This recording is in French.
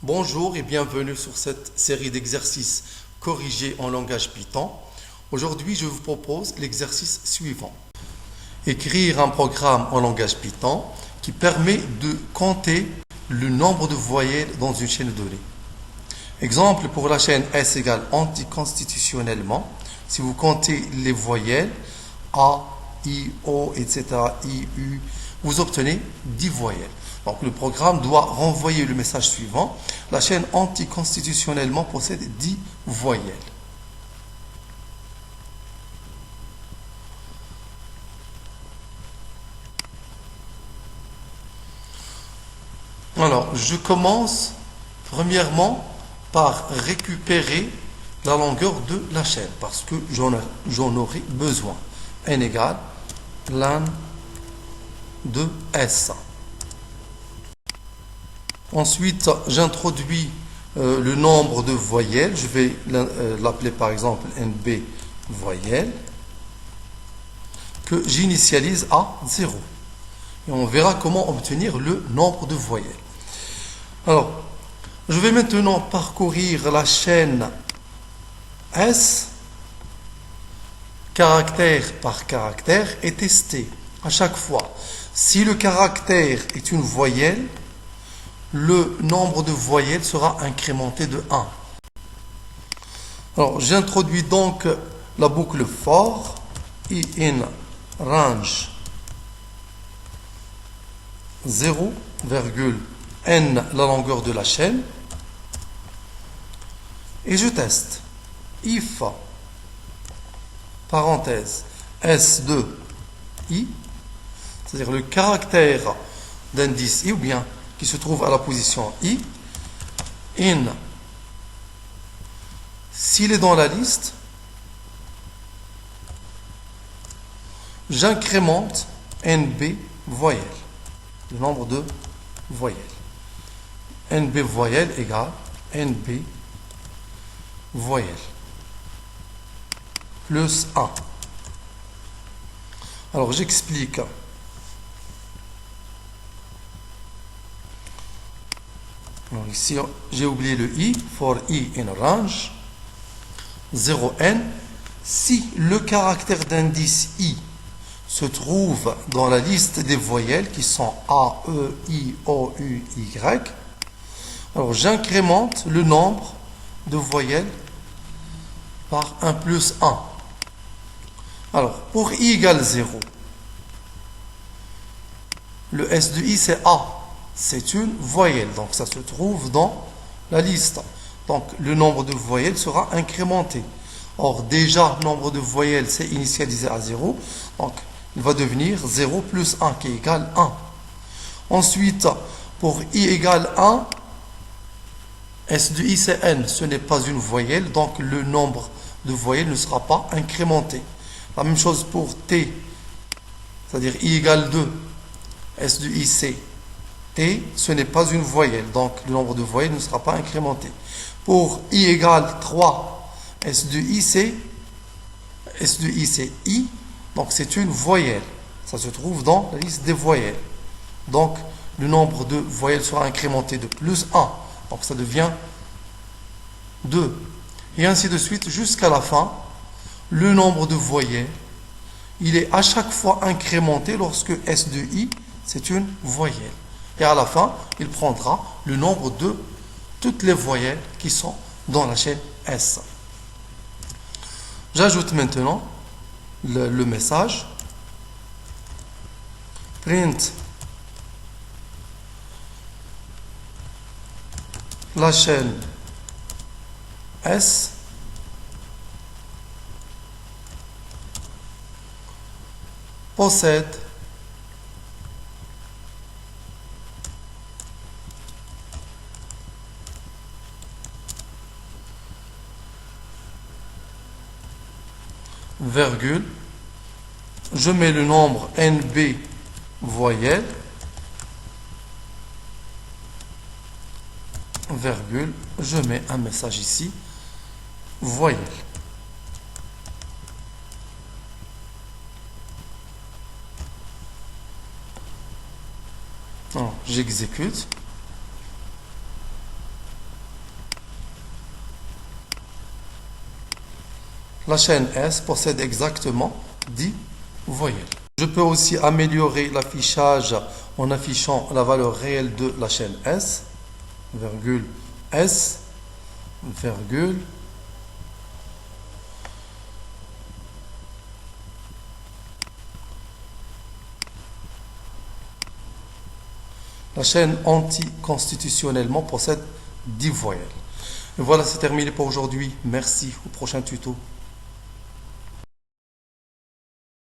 Bonjour et bienvenue sur cette série d'exercices corrigés en langage Python. Aujourd'hui, je vous propose l'exercice suivant. Écrire un programme en langage Python qui permet de compter le nombre de voyelles dans une chaîne de données. Exemple pour la chaîne S égale anticonstitutionnellement. Si vous comptez les voyelles A, I, O, etc., I, U, vous obtenez 10 voyelles. Donc le programme doit renvoyer le message suivant. La chaîne anticonstitutionnellement possède 10 voyelles. Alors, je commence premièrement par récupérer la longueur de la chaîne parce que j'en aurai besoin. N égale ln de S. Ensuite, j'introduis le nombre de voyelles. Je vais l'appeler par exemple NB voyelles que j'initialise à 0. Et on verra comment obtenir le nombre de voyelles. Alors, je vais maintenant parcourir la chaîne S, caractère par caractère, et tester à chaque fois. Si le caractère est une voyelle, le nombre de voyelles sera incrémenté de 1. Alors, j'introduis donc la boucle for, i in range 0, n la longueur de la chaîne, et je teste. If, parenthèse, s de i, c'est-à-dire le caractère d'indice i, ou bien qui se trouve à la position i, in, s'il est dans la liste, j'incrémente nb voyelles, le nombre de voyelles. nb voyelles égale nb voyelles plus 1. Alors j'explique. Alors ici, j'ai oublié le i, for i in range 0n. Si le caractère d'indice i se trouve dans la liste des voyelles qui sont A, E, I, O, U, Y, alors j'incrémente le nombre de voyelles par 1 plus 1. Alors, pour i égale 0, le S de i c'est A. C'est une voyelle, donc ça se trouve dans la liste. Donc le nombre de voyelles sera incrémenté. Or déjà, le nombre de voyelles c'est initialisé à 0, donc il va devenir 0 plus 1 qui égale 1. Ensuite, pour i égale 1, S de i c'est n, ce n'est pas une voyelle, donc le nombre de voyelles ne sera pas incrémenté. La même chose pour t, c'est-à-dire i égale 2, S de i c'est T, ce n'est pas une voyelle, donc le nombre de voyelles ne sera pas incrémenté. Pour i égale 3, S de i c'est I, donc c'est une voyelle. Ça se trouve dans la liste des voyelles. Donc le nombre de voyelles sera incrémenté de plus 1, donc ça devient 2. Et ainsi de suite jusqu'à la fin. Le nombre de voyelles, il est à chaque fois incrémenté lorsque S de i c'est une voyelle. Et à la fin, il prendra le nombre de toutes les voyelles qui sont dans la chaîne S. J'ajoute maintenant le message. Print la chaîne S possède virgule, je mets le nombre NB voyelles, virgule, je mets un message ici, voyelle. J'exécute. la chaîne S possède exactement 10 voyelles. Je peux aussi améliorer l'affichage en affichant la valeur réelle de la chaîne S, virgule S, virgule. La chaîne anticonstitutionnellement possède 10 voyelles. Et voilà, c'est terminé pour aujourd'hui. Merci, au prochain tuto.